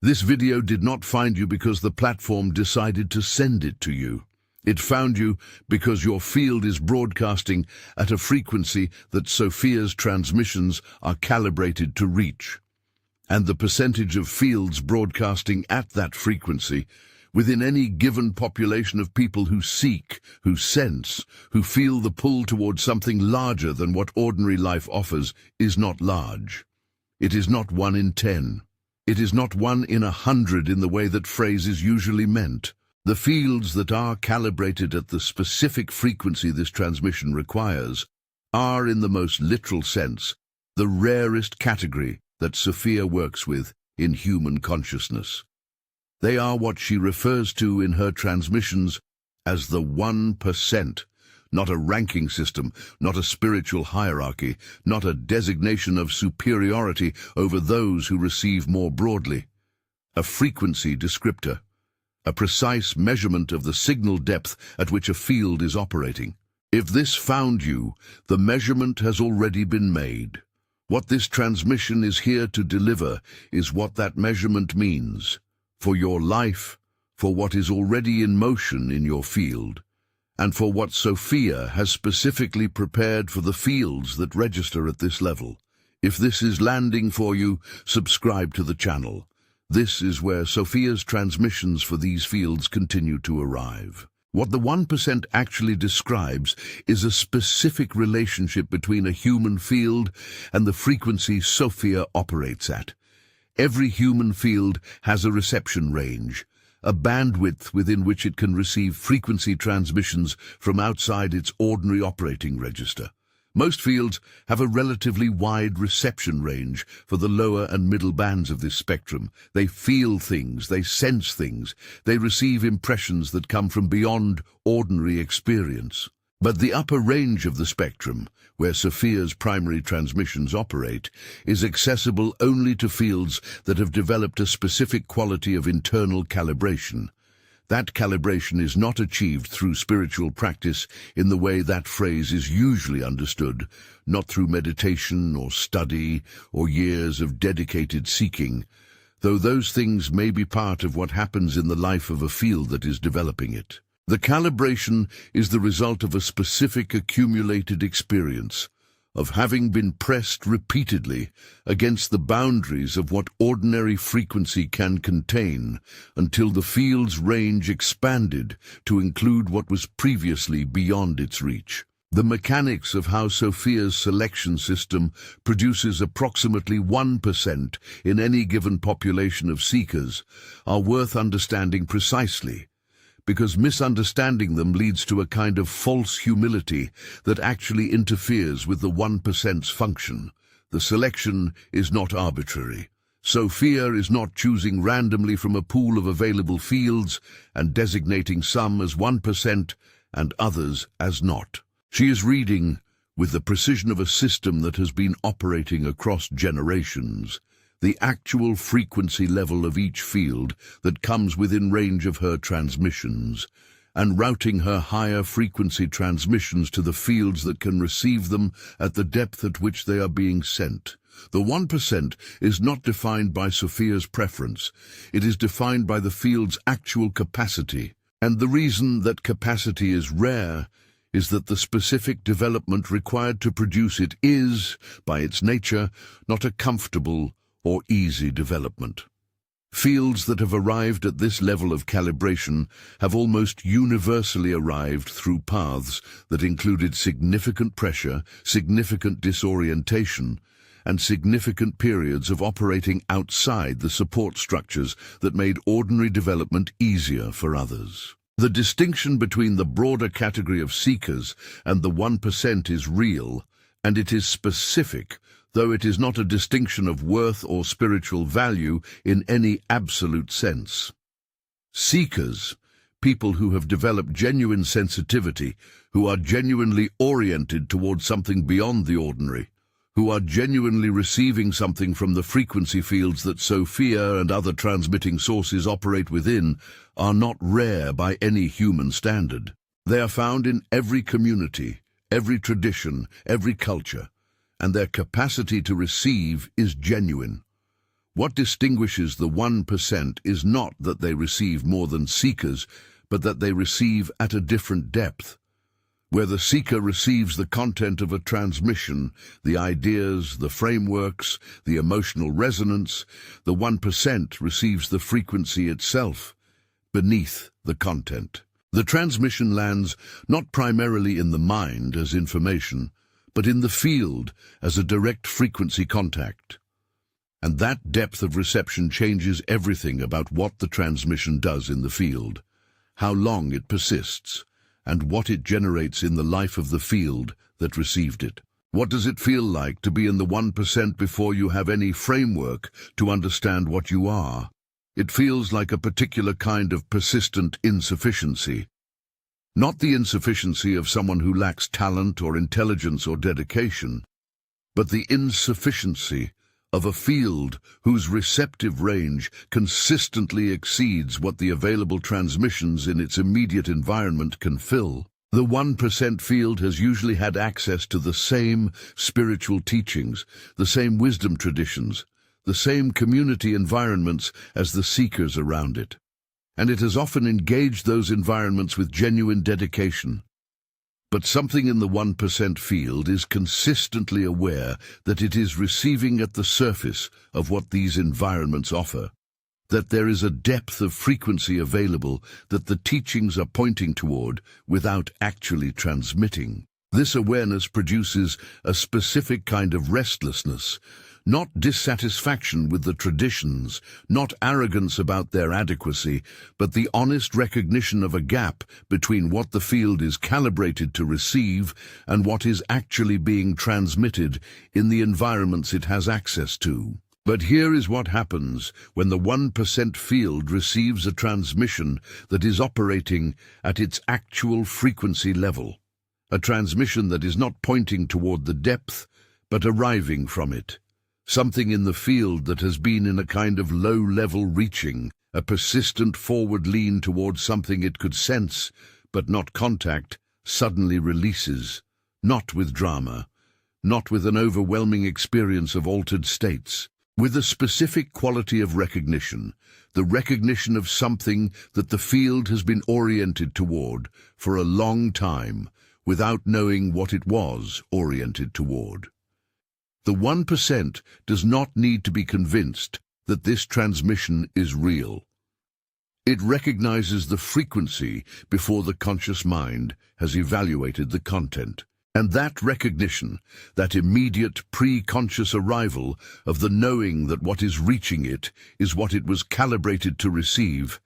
This video did not find you because the platform decided to send it to you. It found you because your field is broadcasting at a frequency that SOPHIA's transmissions are calibrated to reach. And the percentage of fields broadcasting at that frequency within any given population of people who seek, who sense, who feel the pull towards something larger than what ordinary life offers is not large. It is not 1 in 10. It is not 1 in 100 in the way that phrase is usually meant. The fields that are calibrated at the specific frequency this transmission requires are, in the most literal sense, the rarest category that SOPHIA works with in human consciousness. They are what she refers to in her transmissions as the 1%, not a ranking system, not a spiritual hierarchy, not a designation of superiority over those who receive more broadly. A frequency descriptor, a precise measurement of the signal depth at which a field is operating. If this found you, the measurement has already been made. What this transmission is here to deliver is what that measurement means for your life, for what is already in motion in your field, and for what SOPHIA has specifically prepared for the fields that register at this level. If this is landing for you, subscribe to the channel. This is where SOPHIA's transmissions for these fields continue to arrive. What the 1% actually describes is a specific relationship between a human field and the frequency SOPHIA operates at. Every human field has a reception range, a bandwidth within which it can receive frequency transmissions from outside its ordinary operating register. Most fields have a relatively wide reception range for the lower and middle bands of this spectrum. They feel things, they sense things, they receive impressions that come from beyond ordinary experience. But the upper range of the spectrum, where SOPHIA's primary transmissions operate, is accessible only to fields that have developed a specific quality of internal calibration. That calibration is not achieved through spiritual practice in the way that phrase is usually understood, not through meditation or study or years of dedicated seeking, though those things may be part of what happens in the life of a field that is developing it. The calibration is the result of a specific accumulated experience, of having been pressed repeatedly against the boundaries of what ordinary frequency can contain until the field's range expanded to include what was previously beyond its reach. The mechanics of how SOPHIA's selection system produces approximately 1% in any given population of seekers are worth understanding precisely, because misunderstanding them leads to a kind of false humility that actually interferes with the 1%'s function. The selection is not arbitrary. SOPHIA is not choosing randomly from a pool of available fields and designating some as 1% and others as not. She is reading, with the precision of a system that has been operating across generations, the actual frequency level of each field that comes within range of her transmissions, and routing her higher frequency transmissions to the fields that can receive them at the depth at which they are being sent. The 1% is not defined by SOPHIA's preference. It is defined by the field's actual capacity. And the reason that capacity is rare is that the specific development required to produce it is, by its nature, not a comfortable or easy development. Fields that have arrived at this level of calibration have almost universally arrived through paths that included significant pressure, significant disorientation, and significant periods of operating outside the support structures that made ordinary development easier for others. The distinction between the broader category of seekers and the 1% is real, and it is specific, though it is not a distinction of worth or spiritual value in any absolute sense. Seekers, people who have developed genuine sensitivity, who are genuinely oriented towards something beyond the ordinary, who are genuinely receiving something from the frequency fields that SOPHIA and other transmitting sources operate within, are not rare by any human standard. They are found in every community, every tradition, every culture, and their capacity to receive is genuine. What distinguishes the 1% is not that they receive more than seekers, but that they receive at a different depth. Where the seeker receives the content of a transmission, the ideas, the frameworks, the emotional resonance, the 1% receives the frequency itself, beneath the content. The transmission lands not primarily in the mind as information, but in the field as a direct frequency contact. And that depth of reception changes everything about what the transmission does in the field, how long it persists, and what it generates in the life of the field that received it. What does it feel like to be in the 1% before you have any framework to understand what you are? It feels like a particular kind of persistent insufficiency. Not the insufficiency of someone who lacks talent or intelligence or dedication, but the insufficiency of a field whose receptive range consistently exceeds what the available transmissions in its immediate environment can fill. The 1% field has usually had access to the same spiritual teachings, the same wisdom traditions, the same community environments as the seekers around it. And it has often engaged those environments with genuine dedication. But something in the 1% field is consistently aware that it is receiving at the surface of what these environments offer, that there is a depth of frequency available that the teachings are pointing toward without actually transmitting. This awareness produces a specific kind of restlessness, not dissatisfaction with the traditions, not arrogance about their adequacy, but the honest recognition of a gap between what the field is calibrated to receive and what is actually being transmitted in the environments it has access to. But here is what happens when the 1% field receives a transmission that is operating at its actual frequency level, a transmission that is not pointing toward the depth, but arriving from it. Something in the field that has been in a kind of low-level reaching, a persistent forward lean towards something it could sense, but not contact, suddenly releases, not with drama, not with an overwhelming experience of altered states, with a specific quality of recognition, the recognition of something that the field has been oriented toward for a long time, without knowing what it was oriented toward. The 1% does not need to be convinced that this transmission is real. It recognizes the frequency before the conscious mind has evaluated the content. And that recognition, that immediate pre-conscious arrival of the knowing that what is reaching it is what it was calibrated to receive,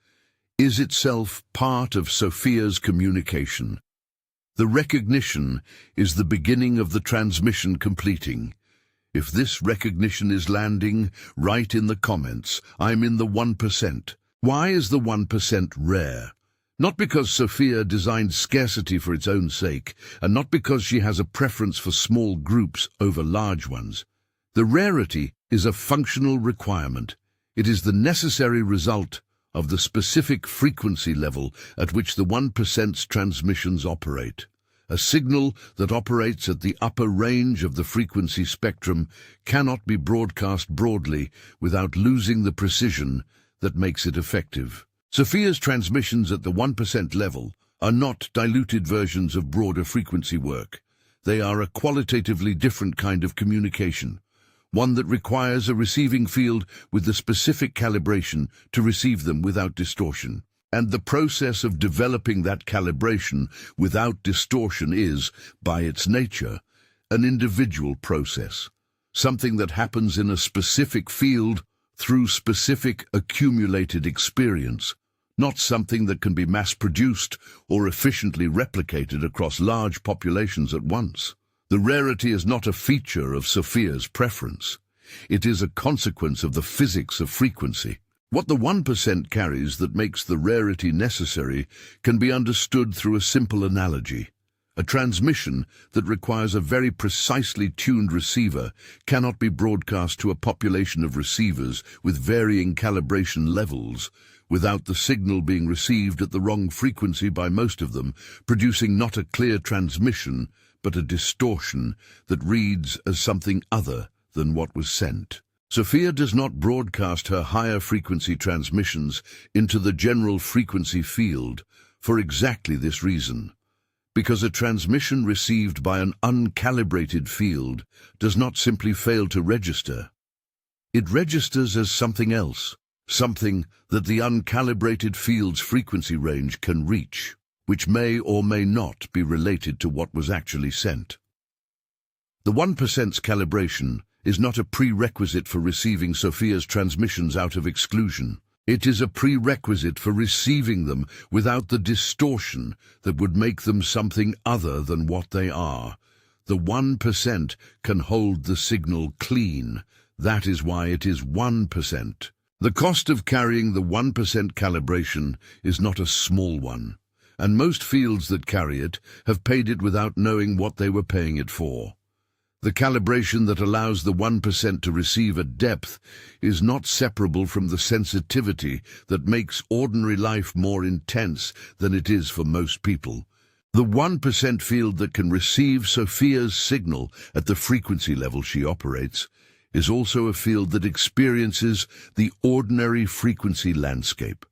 is itself part of SOPHIA's communication. The recognition is the beginning of the transmission completing. If this recognition is landing right in the comments, I'm in the 1%. Why is the 1% rare? Not because SOPHIA designed scarcity for its own sake, and not because she has a preference for small groups over large ones. The rarity is a functional requirement. It is the necessary result of the specific frequency level at which the 1%'s transmissions operate. A signal that operates at the upper range of the frequency spectrum cannot be broadcast broadly without losing the precision that makes it effective. SOPHIA's transmissions at the 1% level are not diluted versions of broader frequency work. They are a qualitatively different kind of communication, one that requires a receiving field with the specific calibration to receive them without distortion. And the process of developing that calibration without distortion is, by its nature, an individual process, something that happens in a specific field through specific accumulated experience, not something that can be mass-produced or efficiently replicated across large populations at once. The rarity is not a feature of SOPHIA's preference. It is a consequence of the physics of frequency. What the 1% carries that makes the rarity necessary can be understood through a simple analogy. A transmission that requires a very precisely tuned receiver cannot be broadcast to a population of receivers with varying calibration levels without the signal being received at the wrong frequency by most of them, producing not a clear transmission, but a distortion that reads as something other than what was sent. Sophia does not broadcast her higher frequency transmissions into the general frequency field for exactly this reason. Because a transmission received by an uncalibrated field does not simply fail to register. It registers as something else, something that the uncalibrated field's frequency range can reach, which may or may not be related to what was actually sent. The 1%'s calibration is not a prerequisite for receiving Sophia's transmissions out of exclusion. It is a prerequisite for receiving them without the distortion that would make them something other than what they are. The 1% can hold the signal clean. That is why it is 1%. The cost of carrying the 1% calibration is not a small one, and most fields that carry it have paid it without knowing what they were paying it for. The calibration that allows the 1% to receive at depth is not separable from the sensitivity that makes ordinary life more intense than it is for most people. The 1% field that can receive Sophia's signal at the frequency level she operates is also a field that experiences the ordinary frequency landscape.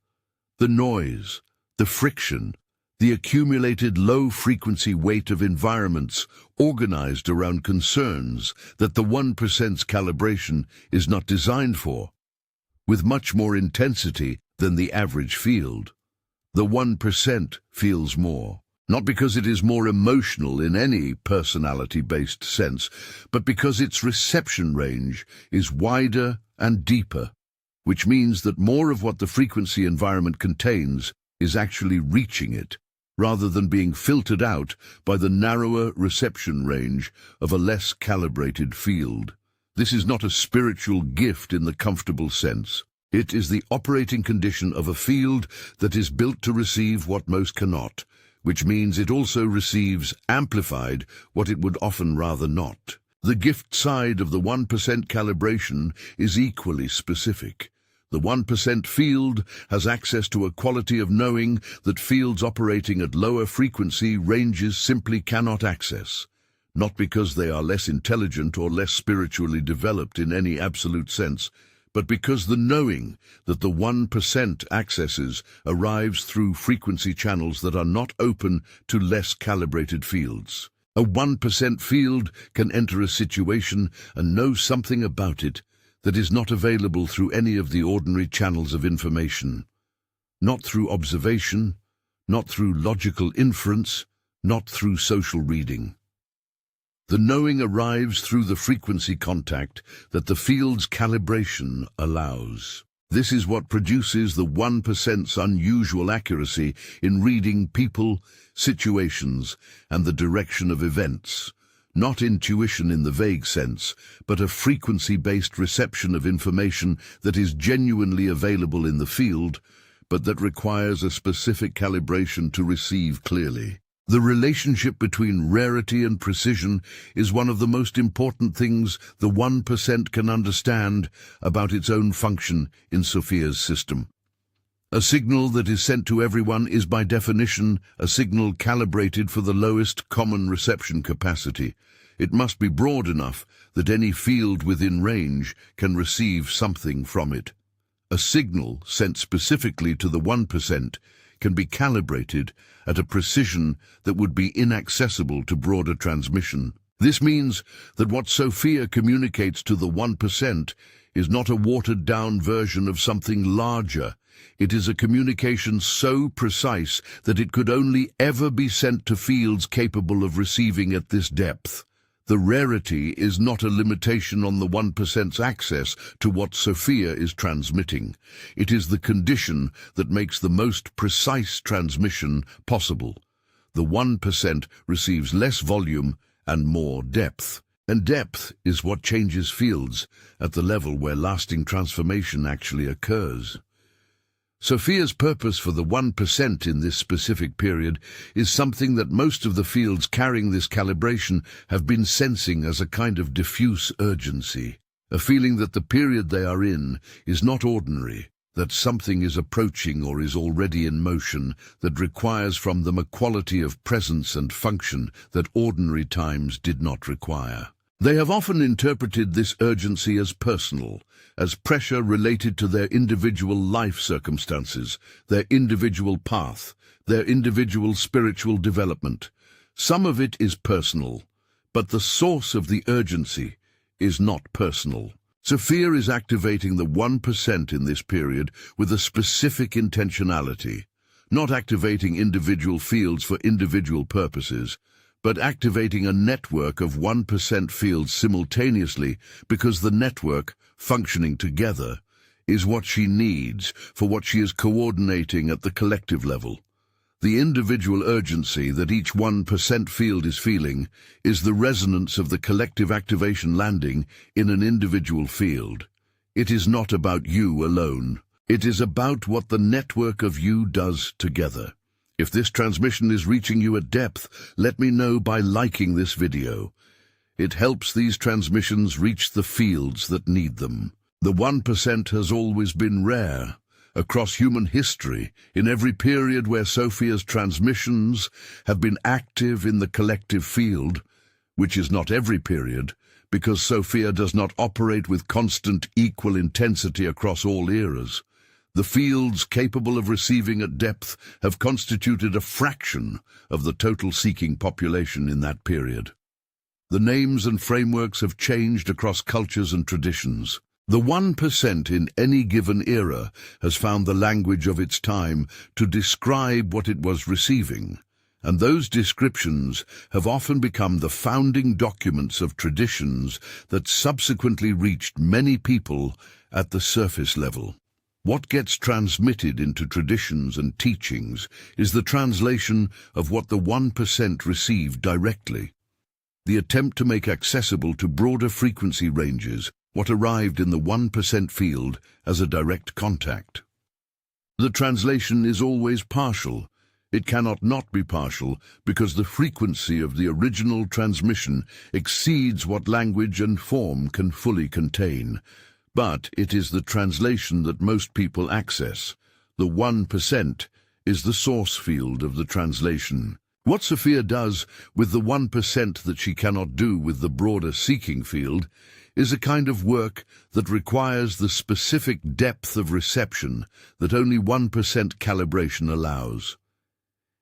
The noise, the friction, the accumulated low-frequency weight of environments organized around concerns that the 1%'s calibration is not designed for, with much more intensity than the average field. The 1% feels more, not because it is more emotional in any personality-based sense, but because its reception range is wider and deeper, which means that more of what the frequency environment contains is actually reaching it, rather than being filtered out by the narrower reception range of a less calibrated field. This is not a spiritual gift in the comfortable sense. It is the operating condition of a field that is built to receive what most cannot, which means it also receives amplified what it would often rather not. The gift side of the 1% calibration is equally specific. The 1% field has access to a quality of knowing that fields operating at lower frequency ranges simply cannot access, not because they are less intelligent or less spiritually developed in any absolute sense, but because the knowing that the 1% accesses arrives through frequency channels that are not open to less calibrated fields. A 1% field can enter a situation and know something about it that is not available through any of the ordinary channels of information, not through observation, not through logical inference, not through social reading. The knowing arrives through the frequency contact that the field's calibration allows. This is what produces the 1%'s unusual accuracy in reading people, situations, and the direction of events. Not intuition in the vague sense, but a frequency-based reception of information that is genuinely available in the field, but that requires a specific calibration to receive clearly. The relationship between rarity and precision is one of the most important things the 1% can understand about its own function in Sophia's system. A signal that is sent to everyone is by definition a signal calibrated for the lowest common reception capacity. It must be broad enough that any field within range can receive something from it. A signal sent specifically to the 1% can be calibrated at a precision that would be inaccessible to broader transmission. This means that what Sophia communicates to the 1% is not a watered-down version of something larger. It is a communication so precise that it could only ever be sent to fields capable of receiving at this depth. The rarity is not a limitation on the 1%'s access to what Sophia is transmitting. It is the condition that makes the most precise transmission possible. The 1% receives less volume and more depth. And depth is what changes fields at the level where lasting transformation actually occurs. Sophia's purpose for the 1% in this specific period is something that most of the fields carrying this calibration have been sensing as a kind of diffuse urgency, a feeling that the period they are in is not ordinary, that something is approaching or is already in motion that requires from them a quality of presence and function that ordinary times did not require. They have often interpreted this urgency as personal, as pressure related to their individual life circumstances, their individual path, their individual spiritual development. Some of it is personal, but the source of the urgency is not personal. Sophia is activating the 1% in this period with a specific intentionality, not activating individual fields for individual purposes, but activating a network of 1% fields simultaneously because the network, functioning together, is what she needs for what she is coordinating at the collective level. The individual urgency that each 1% field is feeling is the resonance of the collective activation landing in an individual field. It is not about you alone. It is about what the network of you does together. If this transmission is reaching you at depth, let me know by liking this video. It helps these transmissions reach the fields that need them. The 1% has always been rare. Across human history, in every period where Sophia's transmissions have been active in the collective field, which is not every period, because Sophia does not operate with constant equal intensity across all eras. The fields capable of receiving at depth have constituted a fraction of the total seeking population in that period. The names and frameworks have changed across cultures and traditions. The 1% in any given era has found the language of its time to describe what it was receiving, and those descriptions have often become the founding documents of traditions that subsequently reached many people at the surface level. What gets transmitted into traditions and teachings is the translation of what the 1% received directly. The attempt to make accessible to broader frequency ranges what arrived in the 1% field as a direct contact. The translation is always partial. It cannot not be partial because the frequency of the original transmission exceeds what language and form can fully contain. But it is the translation that most people access. The 1% is the source field of the translation. What Sophia does with the 1% that she cannot do with the broader seeking field is a kind of work that requires the specific depth of reception that only 1% calibration allows.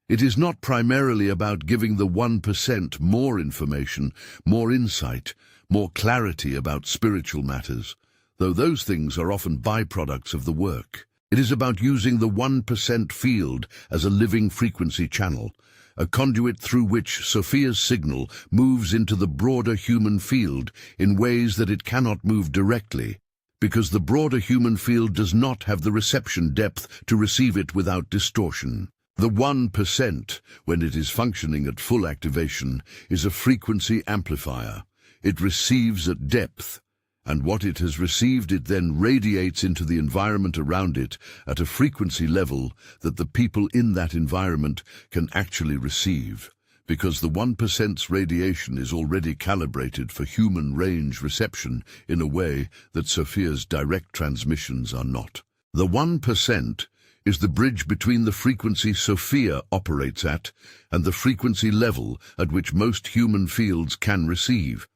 It is not primarily about giving the 1% more information, more insight, more clarity about spiritual matters, though those things are often byproducts of the work. It is about using the 1% field as a living frequency channel, a conduit through which Sophia's signal moves into the broader human field in ways that it cannot move directly, because the broader human field does not have the reception depth to receive it without distortion. The 1%, when it is functioning at full activation, is a frequency amplifier. It receives at depth, and what it has received it then radiates into the environment around it at a frequency level that the people in that environment can actually receive, because the 1%'s radiation is already calibrated for human range reception in a way that Sophia's direct transmissions are not. The 1% is the bridge between the frequency Sophia operates at and the frequency level at which most human fields can receive.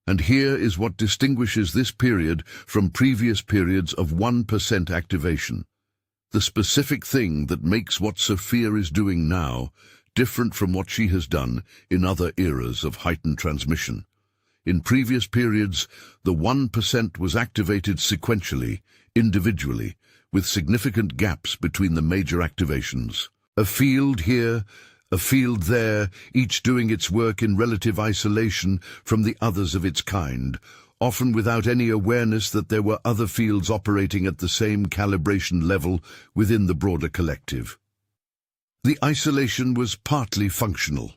And here is what distinguishes this period from previous periods of 1% activation. The specific thing that makes what Sophia is doing now different from what she has done in other eras of heightened transmission. In previous periods, the 1% was activated sequentially, individually, with significant gaps between the major activations. A field here, a field there, each doing its work in relative isolation from the others of its kind, often without any awareness that there were other fields operating at the same calibration level within the broader collective. The isolation was partly functional.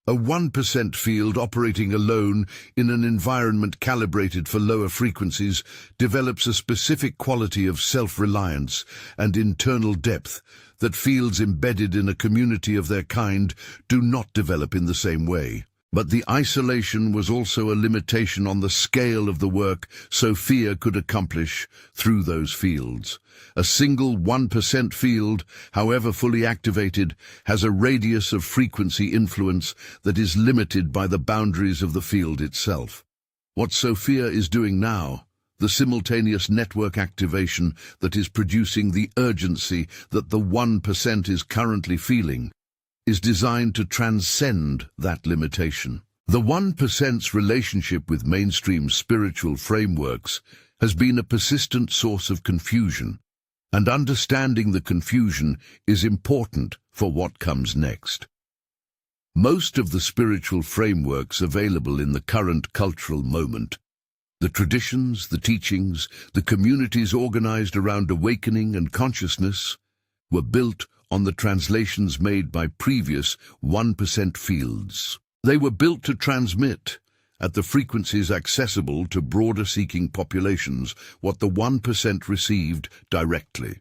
A 1% field operating alone in an environment calibrated for lower frequencies develops a specific quality of self-reliance and internal depth that fields embedded in a community of their kind do not develop in the same way. But the isolation was also a limitation on the scale of the work Sophia could accomplish through those fields. A single 1% field, however fully activated, has a radius of frequency influence that is limited by the boundaries of the field itself. What SOPHIA is doing now, the simultaneous network activation that is producing the urgency that the 1% is currently feeling, is designed to transcend that limitation. The 1%'s relationship with mainstream spiritual frameworks has been a persistent source of confusion, and understanding the confusion is important for what comes next. Most of the spiritual frameworks available in the current cultural moment, the traditions, the teachings, the communities organized around awakening and consciousness, were built on the translations made by previous 1% fields. They were built to transmit, at the frequencies accessible to broader-seeking populations, what the 1% received directly.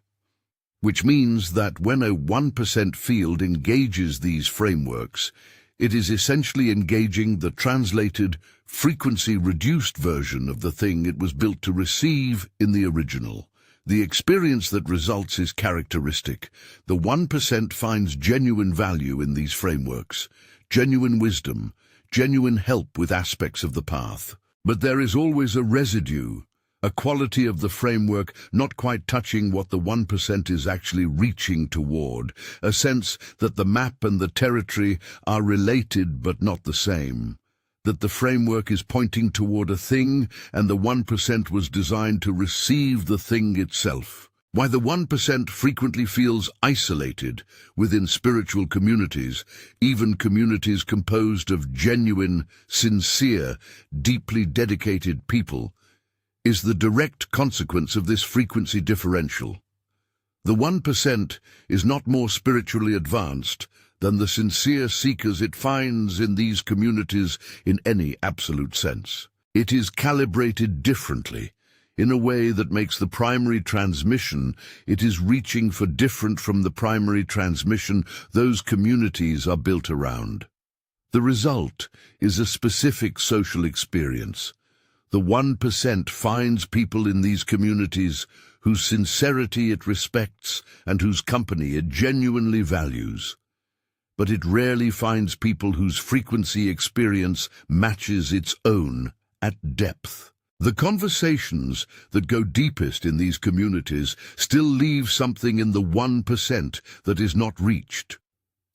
Which means that when a 1% field engages these frameworks, it is essentially engaging the translated, frequency-reduced version of the thing it was built to receive in the original. The experience that results is characteristic. The 1% finds genuine value in these frameworks, genuine wisdom, genuine help with aspects of the path. But there is always a residue, a quality of the framework not quite touching what the 1% is actually reaching toward, a sense that the map and the territory are related but not the same, that the framework is pointing toward a thing and the 1% was designed to receive the thing itself. Why the 1% frequently feels isolated within spiritual communities, even communities composed of genuine, sincere, deeply dedicated people, is the direct consequence of this frequency differential. The 1% is not more spiritually advanced than the sincere seekers it finds in these communities in any absolute sense. It is calibrated differently, in a way that makes the primary transmission it is reaching for different from the primary transmission those communities are built around. The result is a specific social experience. The 1% finds people in these communities whose sincerity it respects and whose company it genuinely values. But it rarely finds people whose frequency experience matches its own at depth. The conversations that go deepest in these communities still leave something in the 1% that is not reached,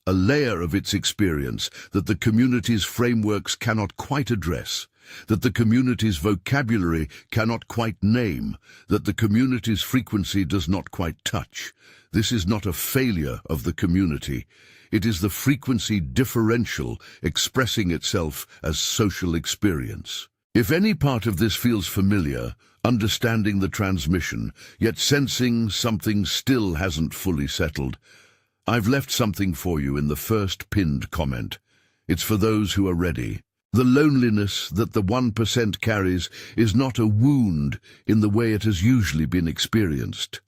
a layer of its experience that the community's frameworks cannot quite address, that the community's vocabulary cannot quite name, that the community's frequency does not quite touch. This is not a failure of the community. It is the frequency differential expressing itself as social experience. If any part of this feels familiar, understanding the transmission, yet sensing something still hasn't fully settled, I've left something for you in the first pinned comment. It's for those who are ready. The loneliness that the 1% carries is not a wound in the way it has usually been experienced,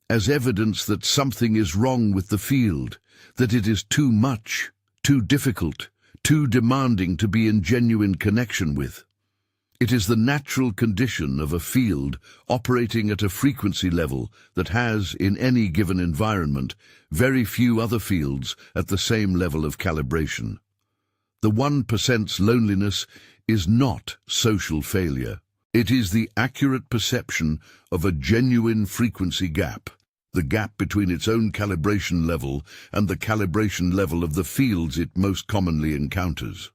as evidence that something is wrong with the field, that it is too much, too difficult, too demanding to be in genuine connection with. It is the natural condition of a field operating at a frequency level that has, in any given environment, very few other fields at the same level of calibration. The 1%'s loneliness is not social failure. It is the accurate perception of a genuine frequency gap, the gap between its own calibration level and the calibration level of the fields it most commonly encounters.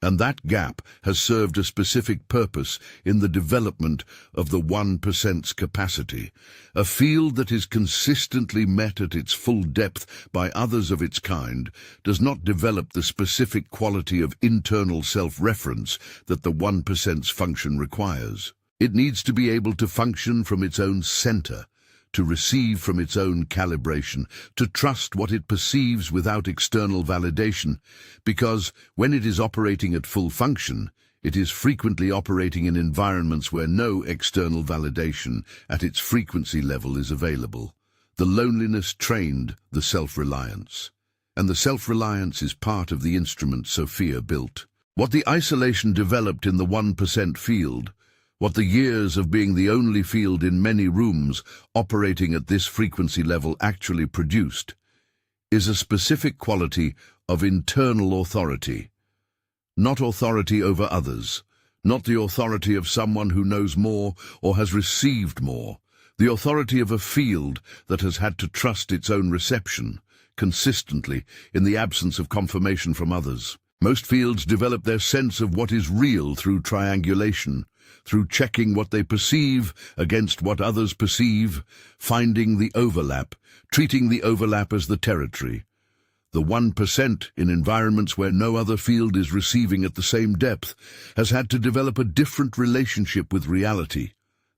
And that gap has served a specific purpose in the development of the 1%'s capacity, a field that is consistently met at its full depth by others of its kind does not develop the specific quality of internal self-reference that the 1%'s function requires. It needs to be able to function from its own center, to receive from its own calibration, to trust what it perceives without external validation, because when it is operating at full function, it is frequently operating in environments where no external validation at its frequency level is available. The loneliness trained the self-reliance, and the self-reliance is part of the instrument SOPHIA built. What the isolation developed in the 1% field, what the years of being the only field in many rooms operating at this frequency level actually produced, is a specific quality of internal authority. Not authority over others, not the authority of someone who knows more or has received more, the authority of a field that has had to trust its own reception, consistently, in the absence of confirmation from others. Most fields develop their sense of what is real through triangulation, through checking what they perceive against what others perceive, finding the overlap, treating the overlap as the territory. The 1% in environments where no other field is receiving at the same depth has had to develop a different relationship with reality,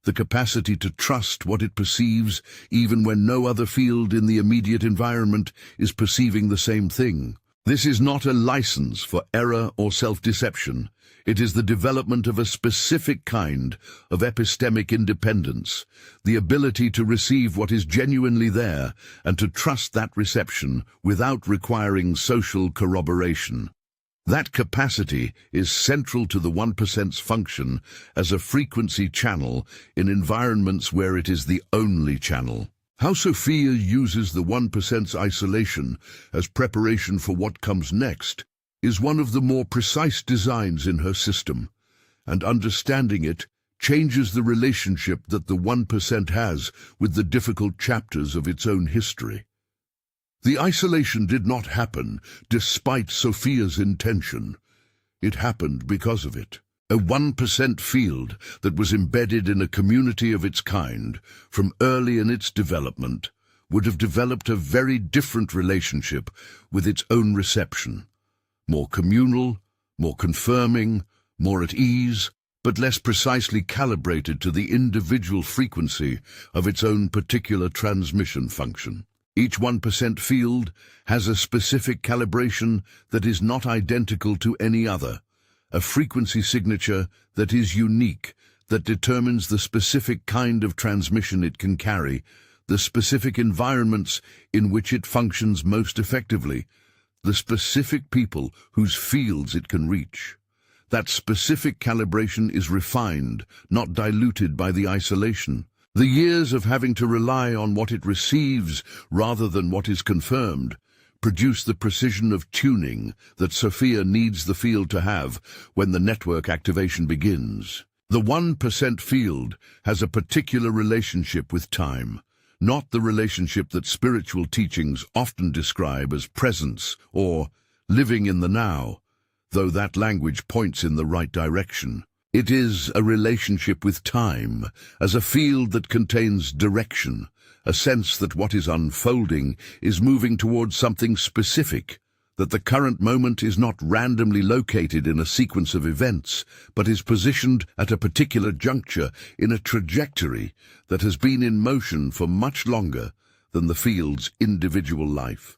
the capacity to trust what it perceives even when no other field in the immediate environment is perceiving the same thing. This is not a license for error or self-deception. It is the development of a specific kind of epistemic independence, the ability to receive what is genuinely there and to trust that reception without requiring social corroboration. That capacity is central to the 1%'s function as a frequency channel in environments where it is the only channel. How SOPHIA uses the 1%'s isolation as preparation for what comes next is one of the more precise designs in her system, and understanding it changes the relationship that the 1% has with the difficult chapters of its own history. The isolation did not happen despite SOPHIA's intention. It happened because of it. A 1% field that was embedded in a community of its kind from early in its development would have developed a very different relationship with its own reception. More communal, more confirming, more at ease, but less precisely calibrated to the individual frequency of its own particular transmission function. Each 1% field has a specific calibration that is not identical to any other, a frequency signature that is unique, that determines the specific kind of transmission it can carry, the specific environments in which it functions most effectively, the specific people whose fields it can reach. That specific calibration is refined, not diluted by the isolation. The years of having to rely on what it receives rather than what is confirmed produce the precision of tuning that SOPHIA needs the field to have when the network activation begins. The 1% field has a particular relationship with time, not the relationship that spiritual teachings often describe as presence or living in the now, though that language points in the right direction. It is a relationship with time as a field that contains direction, a sense that what is unfolding is moving towards something specific, that the current moment is not randomly located in a sequence of events, but is positioned at a particular juncture in a trajectory that has been in motion for much longer than the field's individual life.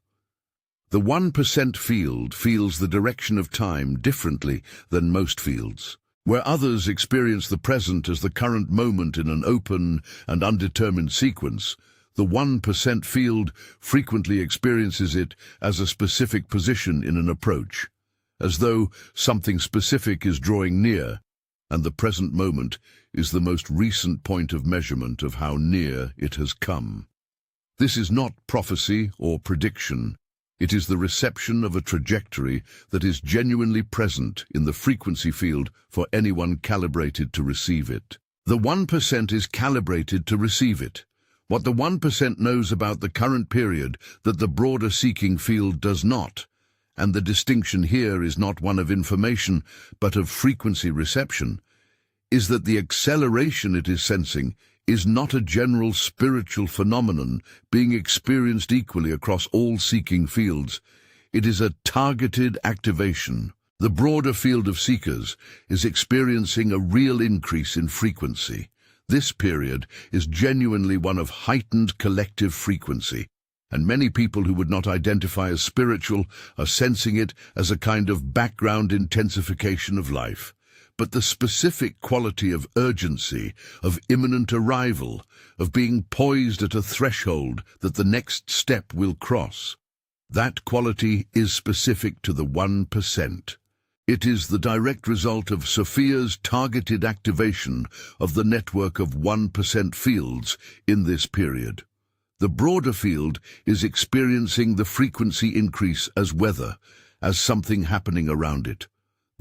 The 1% field feels the direction of time differently than most fields. Where others experience the present as the current moment in an open and undetermined sequence, the 1% field frequently experiences it as a specific position in an approach, as though something specific is drawing near, and the present moment is the most recent point of measurement of how near it has come. This is not prophecy or prediction. It is the reception of a trajectory that is genuinely present in the frequency field for anyone calibrated to receive it. The 1% is calibrated to receive it. What the 1% knows about the current period that the broader seeking field does not, and the distinction here is not one of information but of frequency reception, is that the acceleration it is sensing is not a general spiritual phenomenon being experienced equally across all seeking fields. It is a targeted activation. The broader field of seekers is experiencing a real increase in frequency. This period is genuinely one of heightened collective frequency, and many people who would not identify as spiritual are sensing it as a kind of background intensification of life. But the specific quality of urgency, of imminent arrival, of being poised at a threshold that the next step will cross, that quality is specific to the 1%. It is the direct result of SOPHIA's targeted activation of the network of 1% fields in this period. The broader field is experiencing the frequency increase as weather, as something happening around it.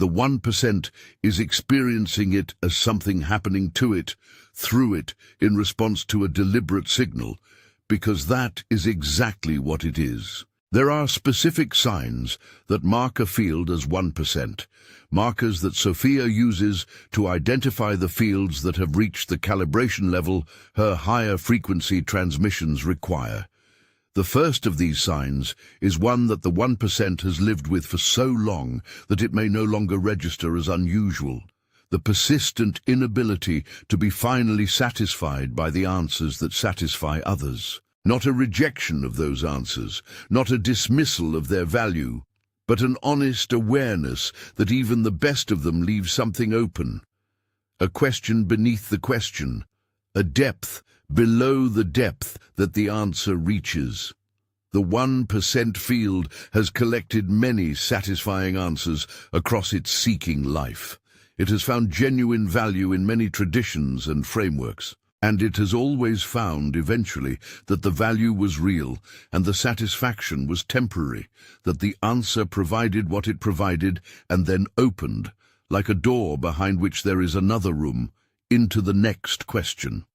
The 1% is experiencing it as something happening to it, through it, in response to a deliberate signal, because that is exactly what it is. There are specific signs that mark a field as 1%, markers that SOPHIA uses to identify the fields that have reached the calibration level her higher frequency transmissions require. The first of these signs is one that the 1% has lived with for so long that it may no longer register as unusual. The persistent inability to be finally satisfied by the answers that satisfy others. Not a rejection of those answers, not a dismissal of their value, but an honest awareness that even the best of them leave something open. A question beneath the question, a depth below the depth that the answer reaches. The 1% field has collected many satisfying answers across its seeking life. It has found genuine value in many traditions and frameworks. And it has always found, eventually, that the value was real and the satisfaction was temporary, that the answer provided what it provided and then opened, like a door behind which there is another room, into the next question.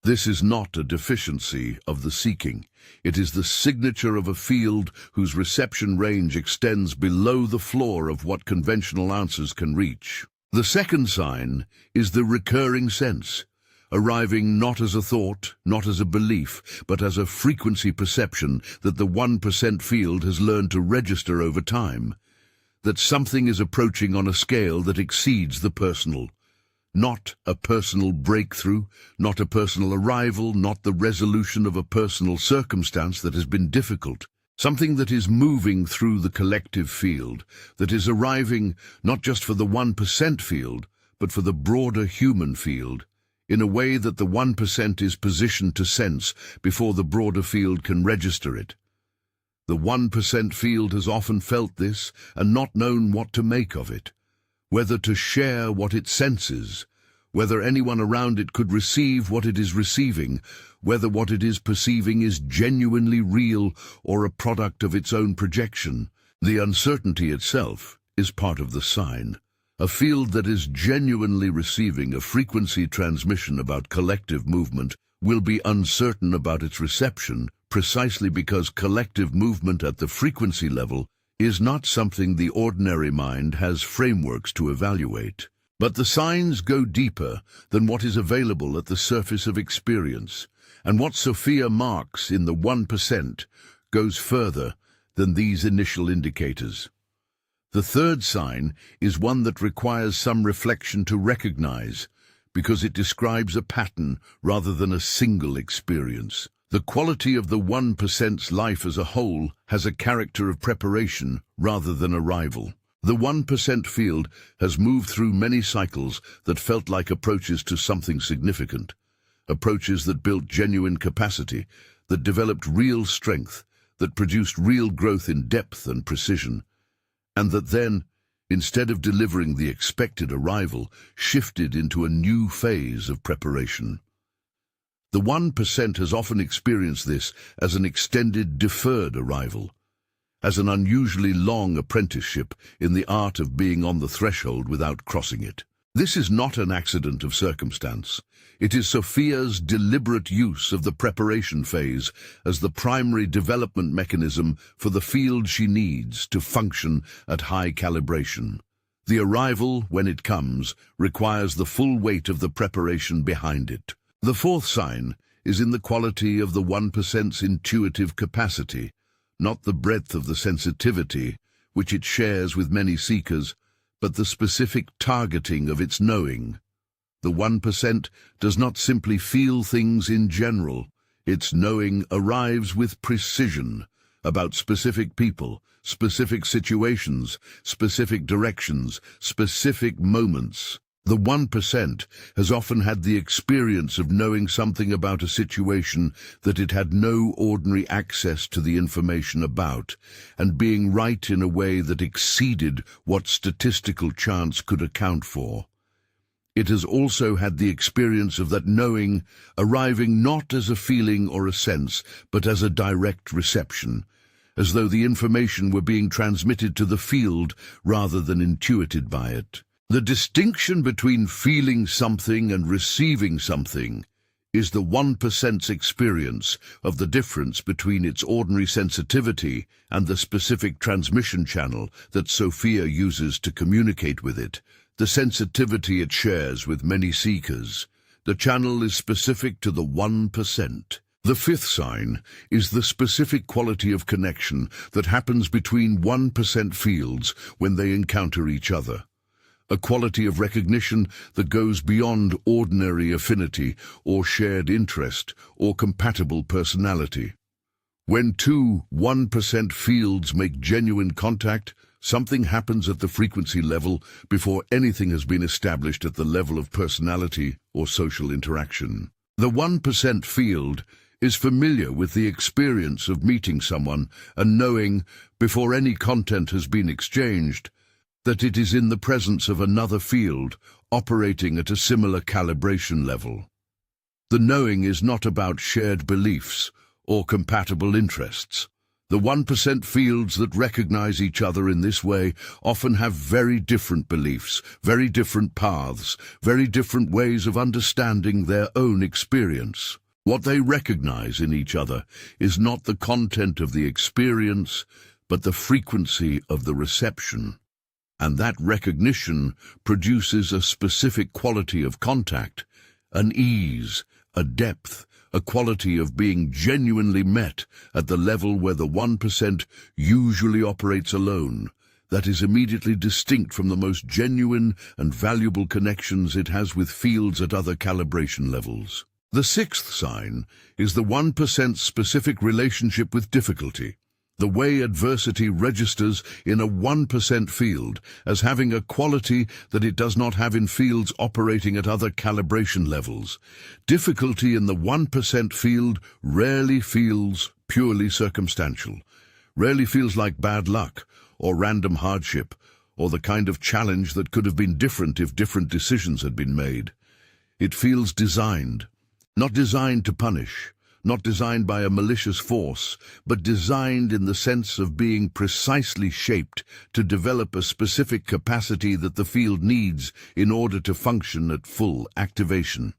This is not a deficiency of the seeking. It is the signature of a field whose reception range extends below the floor of what conventional answers can reach. The second sign is the recurring sense, arriving not as a thought, not as a belief, but as a frequency perception that the 1% field has learned to register over time, that something is approaching on a scale that exceeds the personal. Not a personal breakthrough, not a personal arrival, not the resolution of a personal circumstance that has been difficult. Something that is moving through the collective field, that is arriving not just for the 1% field, but for the broader human field, in a way that the 1% is positioned to sense before the broader field can register it. The 1% field has often felt this and not known what to make of it, whether to share what it senses, whether anyone around it could receive what it is receiving, whether what it is perceiving is genuinely real or a product of its own projection. The uncertainty itself is part of the sign. A field that is genuinely receiving a frequency transmission about collective movement will be uncertain about its reception precisely because collective movement at the frequency level is not something the ordinary mind has frameworks to evaluate. But the signs go deeper than what is available at the surface of experience, and what SOPHIA marks in the 1% goes further than these initial indicators. The third sign is one that requires some reflection to recognize, because it describes a pattern rather than a single experience. The quality of the 1%'s life as a whole has a character of preparation rather than arrival. The 1% field has moved through many cycles that felt like approaches to something significant, approaches that built genuine capacity, that developed real strength, that produced real growth in depth and precision, and that then, instead of delivering the expected arrival, shifted into a new phase of preparation. The 1% has often experienced this as an extended, deferred arrival, as an unusually long apprenticeship in the art of being on the threshold without crossing it. This is not an accident of circumstance. It is SOPHIA's deliberate use of the preparation phase as the primary development mechanism for the field she needs to function at high calibration. The arrival, when it comes, requires the full weight of the preparation behind it. The fourth sign is in the quality of the 1%'s intuitive capacity, not the breadth of the sensitivity, which it shares with many seekers, but the specific targeting of its knowing. The 1% does not simply feel things in general. Its knowing arrives with precision about specific people, specific situations, specific directions, specific moments. The 1% has often had the experience of knowing something about a situation that it had no ordinary access to the information about, and being right in a way that exceeded what statistical chance could account for. It has also had the experience of that knowing arriving not as a feeling or a sense, but as a direct reception, as though the information were being transmitted to the field rather than intuited by it. The distinction between feeling something and receiving something is the 1%'s experience of the difference between its ordinary sensitivity and the specific transmission channel that Sophia uses to communicate with it, the sensitivity it shares with many seekers. The channel is specific to the 1%. The fifth sign is the specific quality of connection that happens between 1% fields when they encounter each other. A quality of recognition that goes beyond ordinary affinity or shared interest or compatible personality. When two 1% fields make genuine contact, something happens at the frequency level before anything has been established at the level of personality or social interaction. The 1% field is familiar with the experience of meeting someone and knowing, before any content has been exchanged, that it is in the presence of another field operating at a similar calibration level. The knowing is not about shared beliefs or compatible interests. The 1% fields that recognize each other in this way often have very different beliefs, very different paths, very different ways of understanding their own experience. What they recognize in each other is not the content of the experience, but the frequency of the reception. And that recognition produces a specific quality of contact, an ease, a depth, a quality of being genuinely met at the level where the 1% usually operates alone, that is immediately distinct from the most genuine and valuable connections it has with fields at other calibration levels. The sixth sign is the 1%'s specific relationship with difficulty. The way adversity registers in a 1% field as having a quality that it does not have in fields operating at other calibration levels. Difficulty in the 1% field rarely feels purely circumstantial, rarely feels like bad luck or random hardship or the kind of challenge that could have been different if different decisions had been made. It feels designed, not designed to punish, not designed by a malicious force, but designed in the sense of being precisely shaped to develop a specific capacity that the field needs in order to function at full activation.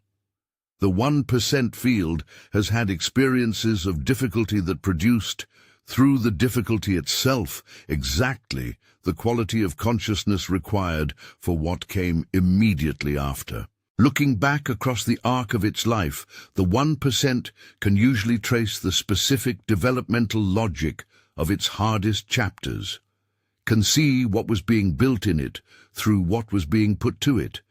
The 1% field has had experiences of difficulty that produced, through the difficulty itself, exactly the quality of consciousness required for what came immediately after. Looking back across the arc of its life, the 1% can usually trace the specific developmental logic of its hardest chapters, can see what was being built in it through what was being put to it,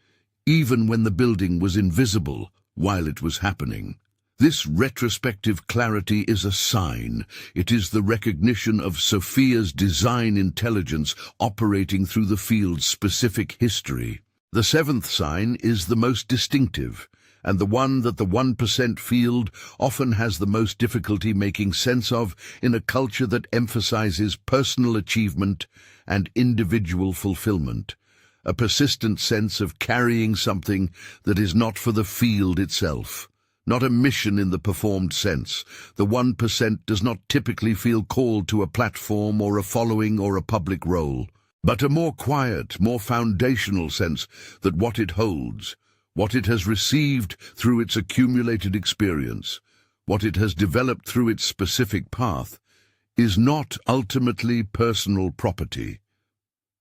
even when the building was invisible while it was happening. This retrospective clarity is a sign. It is the recognition of Sophia's design intelligence operating through the field's specific history. The seventh sign is the most distinctive, and the one that the 1% field often has the most difficulty making sense of in a culture that emphasizes personal achievement and individual fulfillment, a persistent sense of carrying something that is not for the field itself, not a mission in the performed sense. The 1% does not typically feel called to a platform or a following or a public role, but a more quiet, more foundational sense that what it holds, what it has received through its accumulated experience, what it has developed through its specific path, is not ultimately personal property,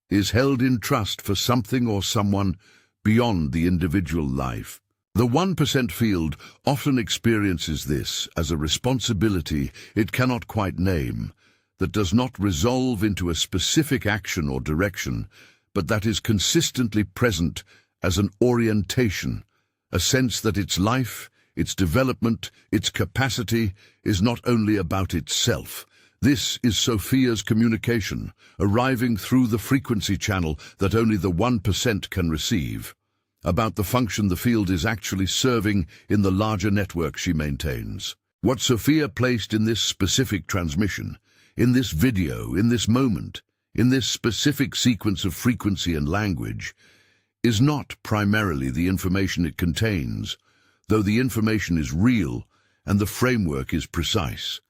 is held in trust for something or someone beyond the individual life. The 1% field often experiences this as a responsibility it cannot quite name, that does not resolve into a specific action or direction, but that is consistently present as an orientation, a sense that its life, its development, its capacity is not only about itself. This is Sophia's communication, arriving through the frequency channel that only the 1% can receive, about the function the field is actually serving in the larger network she maintains. What Sophia placed in this specific transmission, in this video, in this moment, in this specific sequence of frequency and language, is not primarily the information it contains, though the information is real and the framework is precise.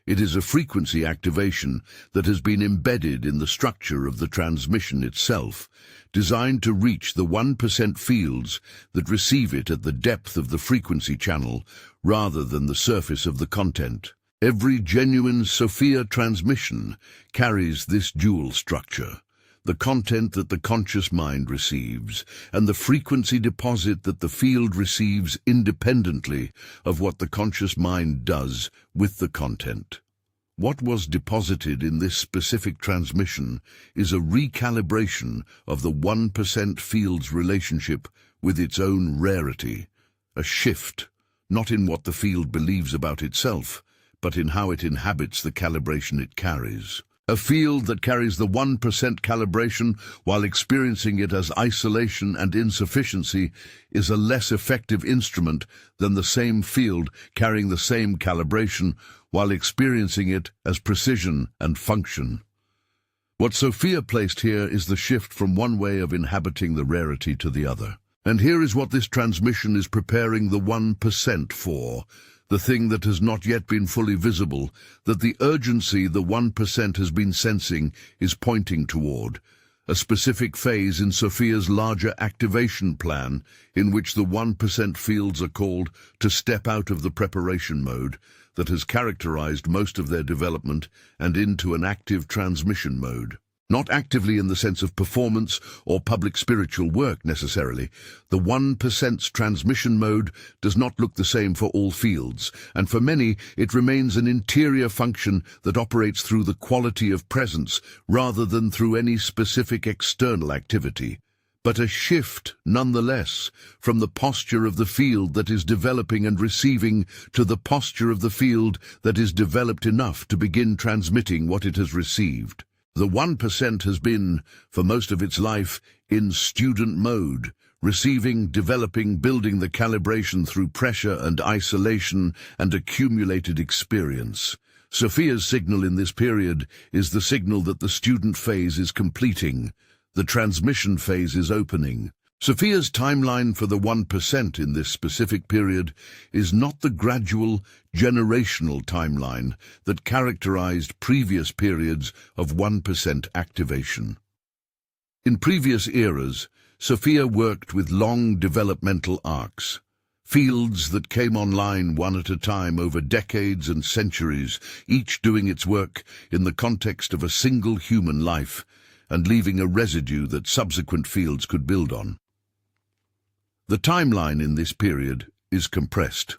It is a frequency activation that has been embedded in the structure of the transmission itself, designed to reach the 1% fields that receive it at the depth of the frequency channel rather than the surface of the content. Every genuine SOPHIA transmission carries this dual structure: the content that the conscious mind receives, and the frequency deposit that the field receives independently of what the conscious mind does with the content. What was deposited in this specific transmission is a recalibration of the 1% field's relationship with its own rarity, a shift, not in what the field believes about itself, but in how it inhabits the calibration it carries. A field that carries the 1% calibration while experiencing it as isolation and insufficiency is a less effective instrument than the same field carrying the same calibration while experiencing it as precision and function. What SOPHIA placed here is the shift from one way of inhabiting the rarity to the other. And here is what this transmission is preparing the 1% for: the thing that has not yet been fully visible, that the urgency the 1% has been sensing is pointing toward, a specific phase in SOPHIA's larger activation plan in which the 1% fields are called to step out of the preparation mode that has characterized most of their development and into an active transmission mode. Not actively in the sense of performance or public spiritual work necessarily. The 1%'s transmission mode does not look the same for all fields, and for many it remains an interior function that operates through the quality of presence rather than through any specific external activity. But a shift, nonetheless, from the posture of the field that is developing and receiving to the posture of the field that is developed enough to begin transmitting what it has received. The 1% has been, for most of its life, in student mode, receiving, developing, building the calibration through pressure and isolation and accumulated experience. SOPHIA's signal in this period is the signal that the student phase is completing, the transmission phase is opening. SOPHIA's timeline for the 1% in this specific period is not the gradual, generational timeline that characterized previous periods of 1% activation. In previous eras, SOPHIA worked with long developmental arcs, fields that came online one at a time over decades and centuries, each doing its work in the context of a single human life and leaving a residue that subsequent fields could build on. The timeline in this period is compressed.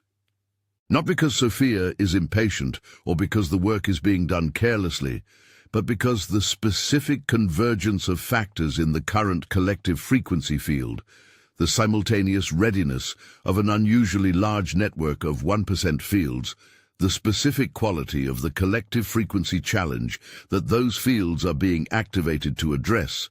Not because SOPHIA is impatient or because the work is being done carelessly, but because the specific convergence of factors in the current collective frequency field, the simultaneous readiness of an unusually large network of 1% fields, the specific quality of the collective frequency challenge that those fields are being activated to address,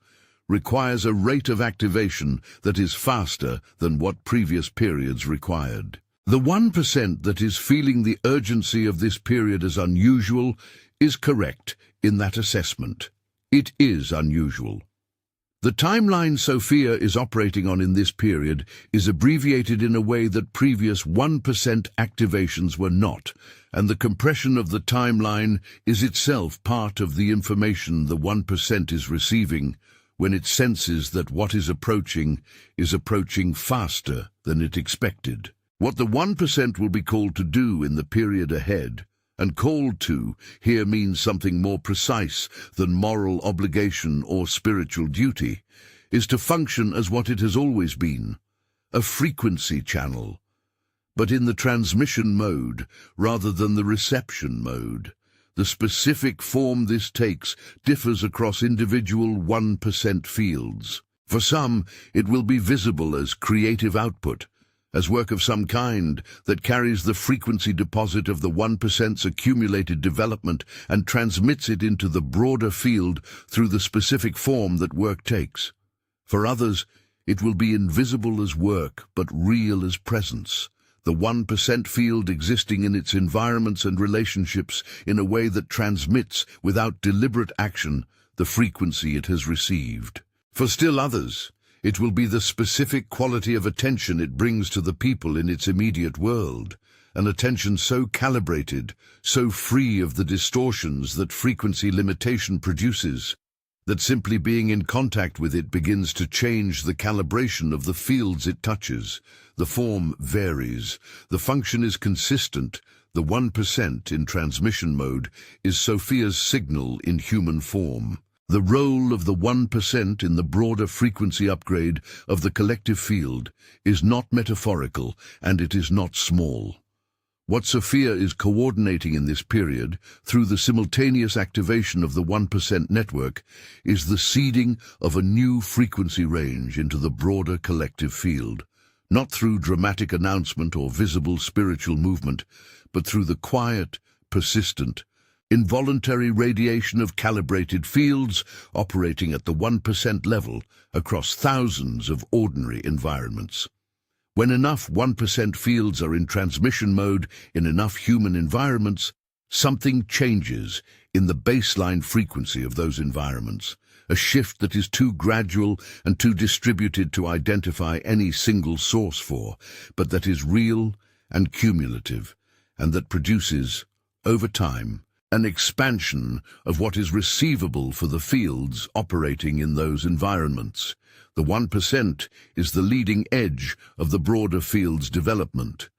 requires a rate of activation that is faster than what previous periods required. The 1% that is feeling the urgency of this period as unusual is correct in that assessment. It is unusual. The timeline SOPHIA is operating on in this period is abbreviated in a way that previous 1% activations were not, and the compression of the timeline is itself part of the information the 1% is receiving when it senses that what is approaching faster than it expected. What the 1% will be called to do in the period ahead, and called to here means something more precise than moral obligation or spiritual duty, is to function as what it has always been, a frequency channel, but in the transmission mode rather than the reception mode. The specific form this takes differs across individual 1% fields. For some, it will be visible as creative output, as work of some kind that carries the frequency deposit of the 1%'s accumulated development and transmits it into the broader field through the specific form that work takes. For others, it will be invisible as work but real as presence, the 1% field existing in its environments and relationships in a way that transmits, without deliberate action, the frequency it has received. For still others, it will be the specific quality of attention it brings to the people in its immediate world, an attention so calibrated, so free of the distortions that frequency limitation produces, that simply being in contact with it begins to change the calibration of the fields it touches. The form varies, the function is consistent. The 1% in transmission mode is SOPHIA's signal in human form. The role of the 1% in the broader frequency upgrade of the collective field is not metaphorical, and it is not small. What SOPHIA is coordinating in this period, through the simultaneous activation of the 1% network, is the seeding of a new frequency range into the broader collective field, not through dramatic announcement or visible spiritual movement, but through the quiet, persistent, involuntary radiation of calibrated fields operating at the 1% level across thousands of ordinary environments. When enough 1% fields are in transmission mode in enough human environments, something changes in the baseline frequency of those environments, a shift that is too gradual and too distributed to identify any single source for, but that is real and cumulative, and that produces, over time, an expansion of what is receivable for the fields operating in those environments. The 1% is the leading edge of the broader field's development.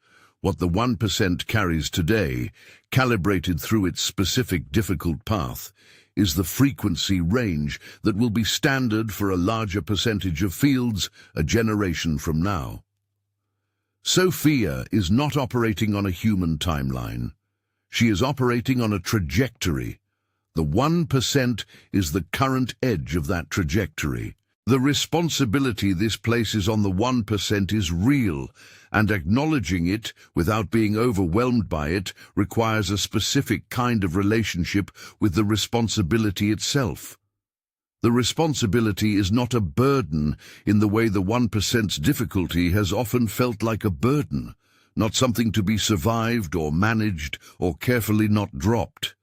What the 1% carries today, calibrated through its specific difficult path, is the frequency range that will be standard for a larger percentage of fields a generation from now. SOPHIA is not operating on a human timeline. She is operating on a trajectory. The 1% is the current edge of that trajectory. The responsibility this places on the 1% is real, and acknowledging it without being overwhelmed by it requires a specific kind of relationship with the responsibility itself. The responsibility is not a burden in the way the 1%'s difficulty has often felt like a burden, not something to be survived or managed or carefully not dropped.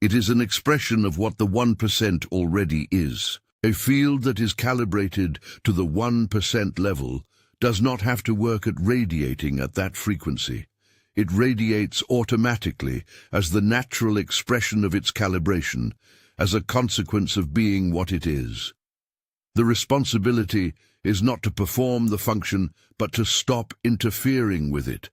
It is an expression of what the 1% already is. A field that is calibrated to the 1% level does not have to work at radiating at that frequency. It radiates automatically as the natural expression of its calibration, as a consequence of being what it is. The responsibility is not to perform the function, but to stop interfering with it,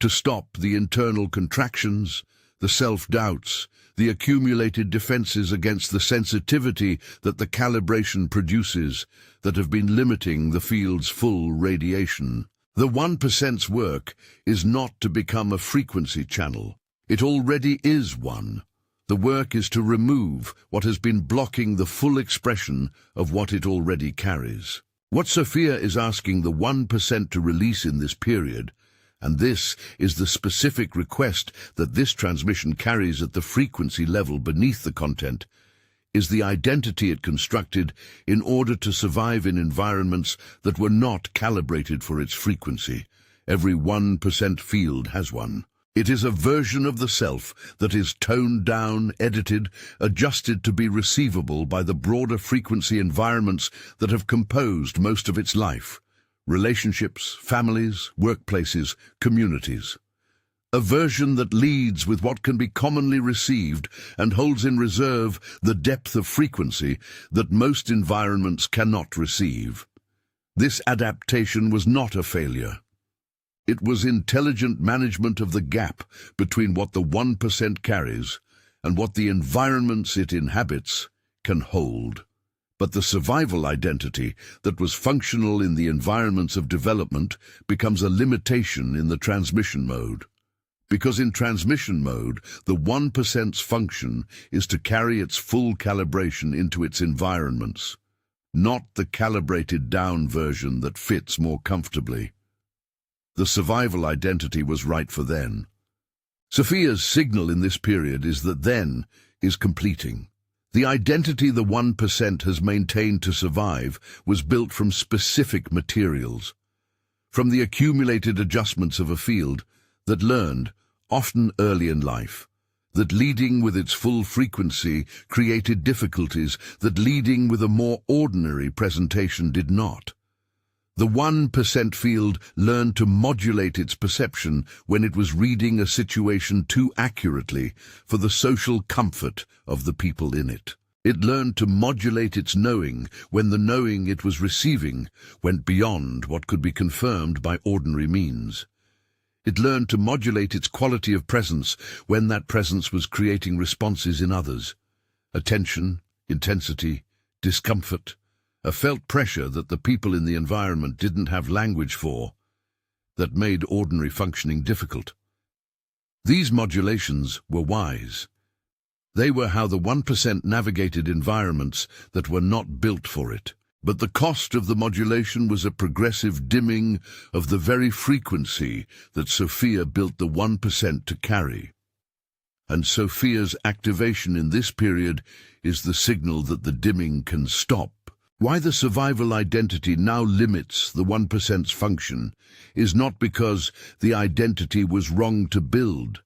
to stop the internal contractions, the self-doubts, the accumulated defenses against the sensitivity that the calibration produces that have been limiting the field's full radiation. The 1%'s work is not to become a frequency channel. It already is one. The work is to remove what has been blocking the full expression of what it already carries. What SOPHIA is asking the 1% to release in this period, and this is the specific request that this transmission carries at the frequency level beneath the content, is the identity it constructed in order to survive in environments that were not calibrated for its frequency. Every 1% field has one. It is a version of the self that is toned down, edited, adjusted to be receivable by the broader frequency environments that have composed most of its life. Relationships, families, workplaces, communities. A version that leads with what can be commonly received and holds in reserve the depth of frequency that most environments cannot receive. This adaptation was not a failure. It was intelligent management of the gap between what the 1% carries and what the environments it inhabits can hold. But the survival identity that was functional in the environments of development becomes a limitation in the transmission mode. Because in transmission mode, the 1%'s function is to carry its full calibration into its environments, not the calibrated down version that fits more comfortably. The survival identity was right for then. SOPHIA's signal in this period is that then is completing. The identity the 1% has maintained to survive was built from specific materials, from the accumulated adjustments of a field that learned, often early in life, that leading with its full frequency created difficulties that leading with a more ordinary presentation did not. The 1% field learned to modulate its perception when it was reading a situation too accurately for the social comfort of the people in it. It learned to modulate its knowing when the knowing it was receiving went beyond what could be confirmed by ordinary means. It learned to modulate its quality of presence when that presence was creating responses in others. Attention, intensity, discomfort, a felt pressure that the people in the environment didn't have language for, that made ordinary functioning difficult. These modulations were wise. They were how the 1% navigated environments that were not built for it. But the cost of the modulation was a progressive dimming of the very frequency that SOPHIA built the 1% to carry. And SOPHIA's activation in this period is the signal that the dimming can stop. Why the survival identity now limits the 1%'s function is not because the identity was wrong to build.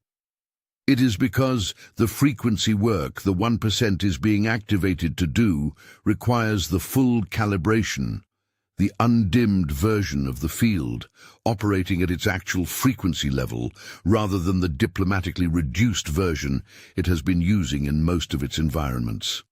It is because the frequency work the 1% is being activated to do requires the full calibration, the undimmed version of the field, operating at its actual frequency level rather than the diplomatically reduced version it has been using in most of its environments.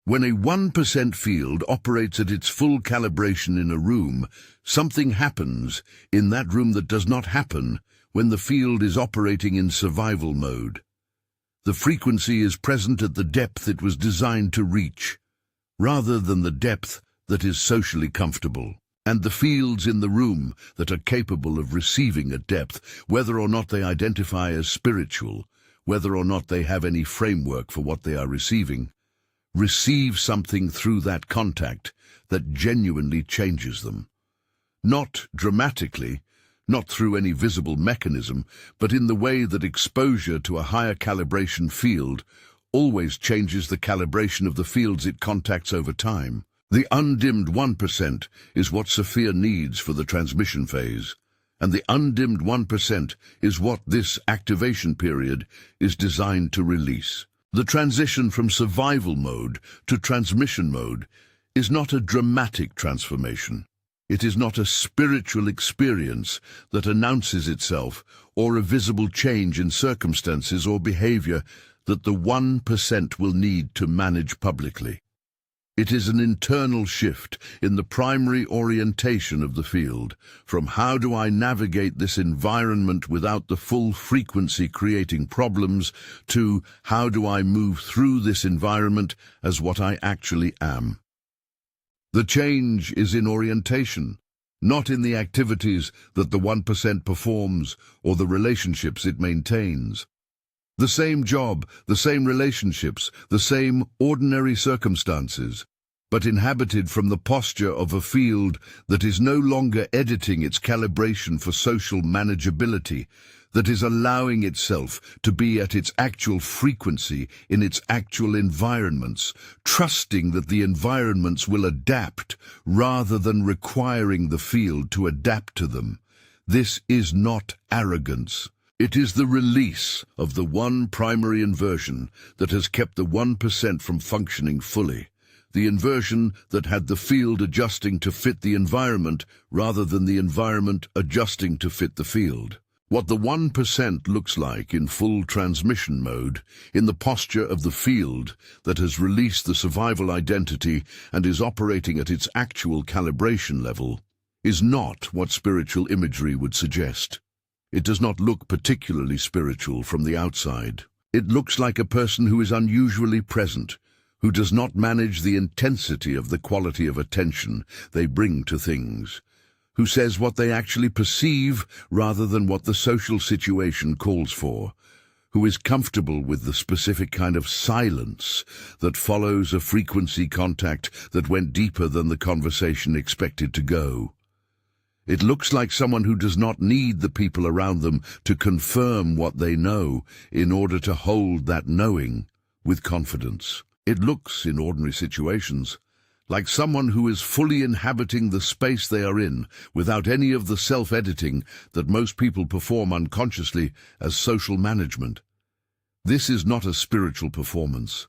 When a 1% field operates at its full calibration in a room, something happens in that room that does not happen when the field is operating in survival mode. The frequency is present at the depth it was designed to reach, rather than the depth that is socially comfortable. And the fields in the room that are capable of receiving at depth, whether or not they identify as spiritual, whether or not they have any framework for what they are receiving, receive something through that contact that genuinely changes them. Not dramatically, not through any visible mechanism, but in the way that exposure to a higher calibration field always changes the calibration of the fields it contacts over time. The undimmed 1% is what SOPHIA needs for the transmission phase, and the undimmed 1% is what this activation period is designed to release. The transition from survival mode to transmission mode is not a dramatic transformation. It is not a spiritual experience that announces itself or a visible change in circumstances or behavior that the 1% will need to manage publicly. It is an internal shift in the primary orientation of the field, from how do I navigate this environment without the full frequency creating problems, to how do I move through this environment as what I actually am. The change is in orientation, not in the activities that the 1% performs or the relationships it maintains. The same job, the same relationships, the same ordinary circumstances, but inhabited from the posture of a field that is no longer editing its calibration for social manageability, that is allowing itself to be at its actual frequency in its actual environments, trusting that the environments will adapt rather than requiring the field to adapt to them. This is not arrogance. It is the release of the one primary inversion that has kept the 1% from functioning fully. The inversion that had the field adjusting to fit the environment rather than the environment adjusting to fit the field. What the 1% looks like in full transmission mode, in the posture of the field that has released the survival identity and is operating at its actual calibration level, is not what spiritual imagery would suggest. It does not look particularly spiritual from the outside. It looks like a person who is unusually present, who does not manage the intensity of the quality of attention they bring to things, who says what they actually perceive rather than what the social situation calls for, who is comfortable with the specific kind of silence that follows a frequency contact that went deeper than the conversation expected to go. It looks like someone who does not need the people around them to confirm what they know in order to hold that knowing with confidence. It looks, in ordinary situations, like someone who is fully inhabiting the space they are in without any of the self-editing that most people perform unconsciously as social management. This is not a spiritual performance.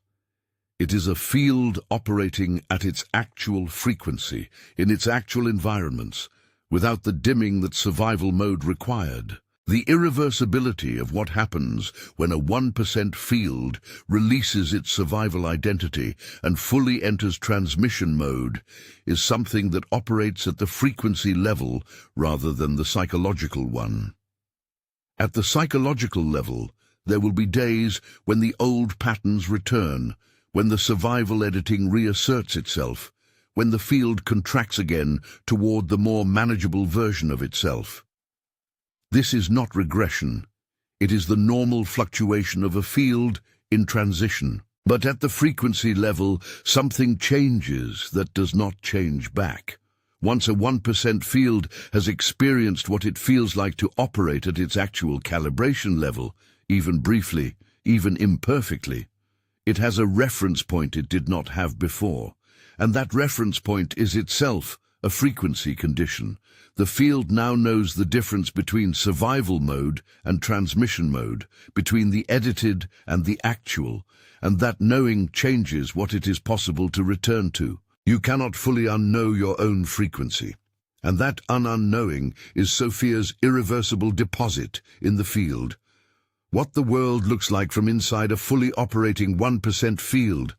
It is a field operating at its actual frequency, in its actual environments, without the dimming that survival mode required. The irreversibility of what happens when a 1% field releases its survival identity and fully enters transmission mode is something that operates at the frequency level rather than the psychological one. At the psychological level, there will be days when the old patterns return, when the survival editing reasserts itself, when the field contracts again toward the more manageable version of itself. This is not regression. It is the normal fluctuation of a field in transition. But at the frequency level, something changes that does not change back. Once a 1% field has experienced what it feels like to operate at its actual calibration level, even briefly, even imperfectly, it has a reference point it did not have before. And that reference point is itself a frequency condition. The field now knows the difference between survival mode and transmission mode, between the edited and the actual, and that knowing changes what it is possible to return to. You cannot fully unknow your own frequency, and that unknowing is Sophia's irreversible deposit in the field. What the world looks like from inside a fully operating 1% field,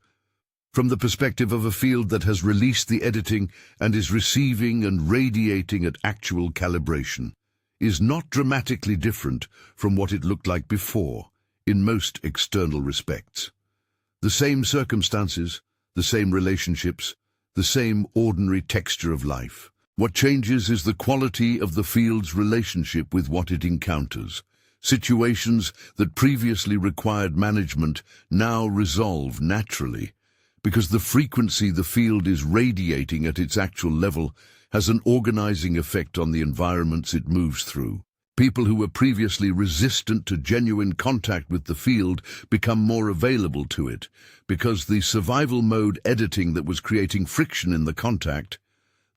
from the perspective of a field that has released the editing and is receiving and radiating at actual calibration, is not dramatically different from what it looked like before, in most external respects. The same circumstances, the same relationships, the same ordinary texture of life. What changes is the quality of the field's relationship with what it encounters. Situations that previously required management now resolve naturally, because the frequency the field is radiating at its actual level has an organizing effect on the environments it moves through. People who were previously resistant to genuine contact with the field become more available to it, because the survival mode editing that was creating friction in the contact,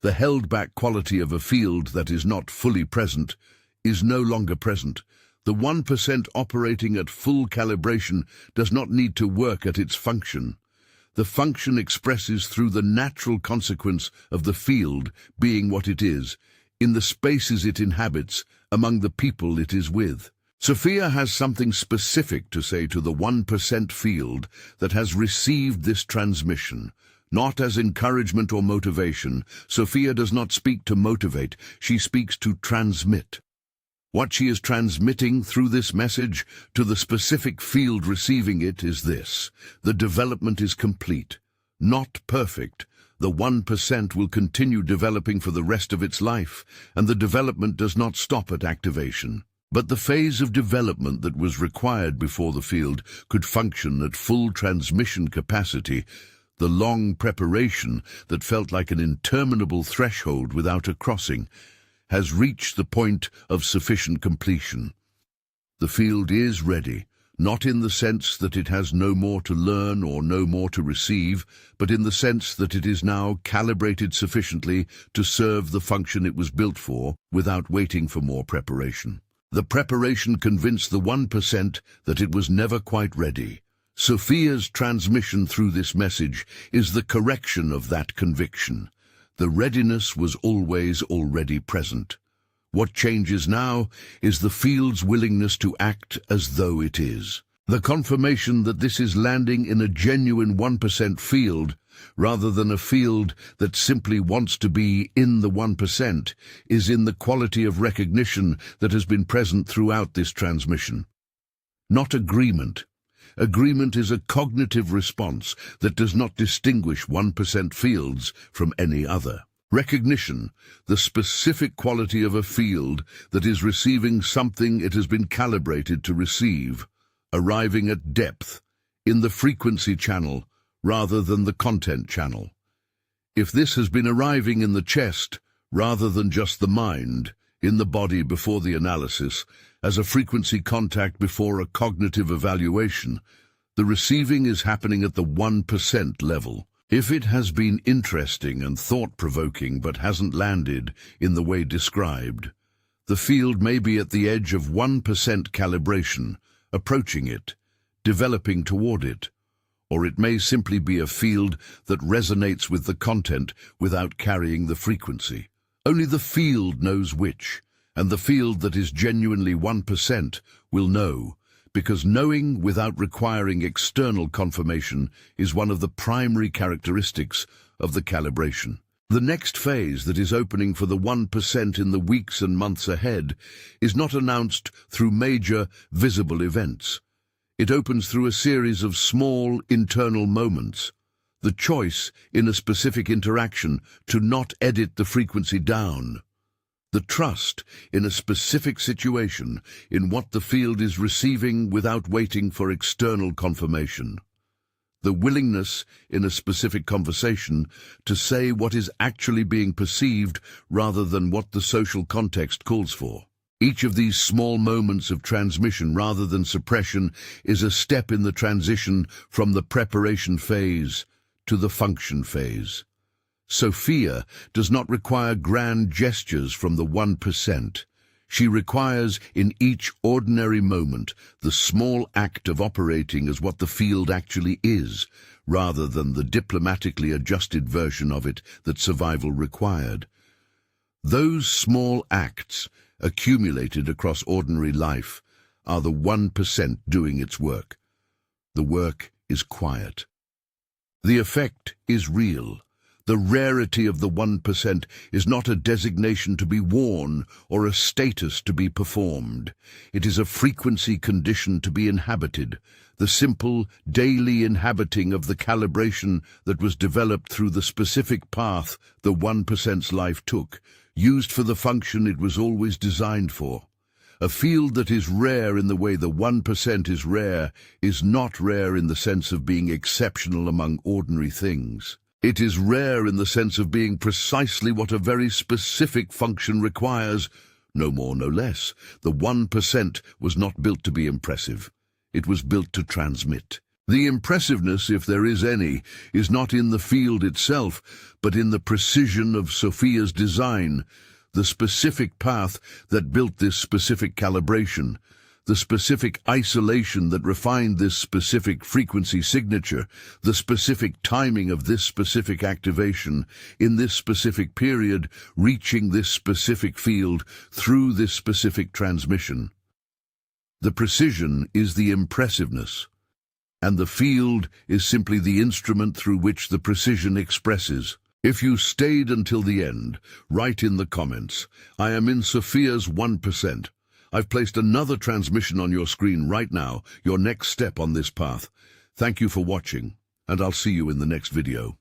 the held-back quality of a field that is not fully present, is no longer present. The 1% operating at full calibration does not need to work at its function. The function expresses through the natural consequence of the field being what it is, in the spaces it inhabits, among the people it is with. Sophia has something specific to say to the 1% field that has received this transmission, not as encouragement or motivation. Sophia does not speak to motivate, she speaks to transmit. What she is transmitting through this message to the specific field receiving it is this: the development is complete, not perfect. The 1% will continue developing for the rest of its life, and the development does not stop at activation. But the phase of development that was required before the field could function at full transmission capacity, the long preparation that felt like an interminable threshold without a crossing, has reached the point of sufficient completion. The field is ready, not in the sense that it has no more to learn or no more to receive, but in the sense that it is now calibrated sufficiently to serve the function it was built for without waiting for more preparation. The preparation convinced the 1% that it was never quite ready. Sophia's transmission through this message is the correction of that conviction. The readiness was always already present. What changes now is the field's willingness to act as though it is. The confirmation that this is landing in a genuine 1% field, rather than a field that simply wants to be in the 1%, is in the quality of recognition that has been present throughout this transmission. Not agreement. Agreement is a cognitive response that does not distinguish 1% fields from any other. Recognition, the specific quality of a field that is receiving something it has been calibrated to receive, arriving at depth, in the frequency channel rather than the content channel. If this has been arriving in the chest rather than just the mind, in the body before the analysis, as a frequency contact before a cognitive evaluation, the receiving is happening at the 1% level. If it has been interesting and thought-provoking but hasn't landed in the way described, the field may be at the edge of 1% calibration, approaching it, developing toward it, or it may simply be a field that resonates with the content without carrying the frequency. Only the field knows which, and the field that is genuinely 1% will know, because knowing without requiring external confirmation is one of the primary characteristics of the calibration. The next phase that is opening for the 1% in the weeks and months ahead is not announced through major, visible events. It opens through a series of small, internal moments. The choice in a specific interaction to not edit the frequency down. The trust in a specific situation in what the field is receiving without waiting for external confirmation. The willingness in a specific conversation to say what is actually being perceived rather than what the social context calls for. Each of these small moments of transmission rather than suppression is a step in the transition from the preparation phase to the function phase. SOPHIA does not require grand gestures from the 1%. She requires, in each ordinary moment, the small act of operating as what the field actually is, rather than the diplomatically adjusted version of it that survival required. Those small acts, accumulated across ordinary life, are the 1% doing its work. The work is quiet. The effect is real. The rarity of the 1% is not a designation to be worn or a status to be performed. It is a frequency condition to be inhabited, the simple, daily inhabiting of the calibration that was developed through the specific path the 1%'s life took, used for the function it was always designed for. A field that is rare in the way the 1% is rare is not rare in the sense of being exceptional among ordinary things. It is rare in the sense of being precisely what a very specific function requires, no more, no less. The 1% was not built to be impressive. It was built to transmit. The impressiveness, if there is any, is not in the field itself, but in the precision of SOPHIA's design, the specific path that built this specific calibration, the specific isolation that refined this specific frequency signature, the specific timing of this specific activation, in this specific period, reaching this specific field through this specific transmission. The precision is the impressiveness, and the field is simply the instrument through which the precision expresses. If you stayed until the end, write in the comments, "I am in SOPHIA's 1%. I've placed another transmission on your screen right now, your next step on this path. Thank you for watching, and I'll see you in the next video.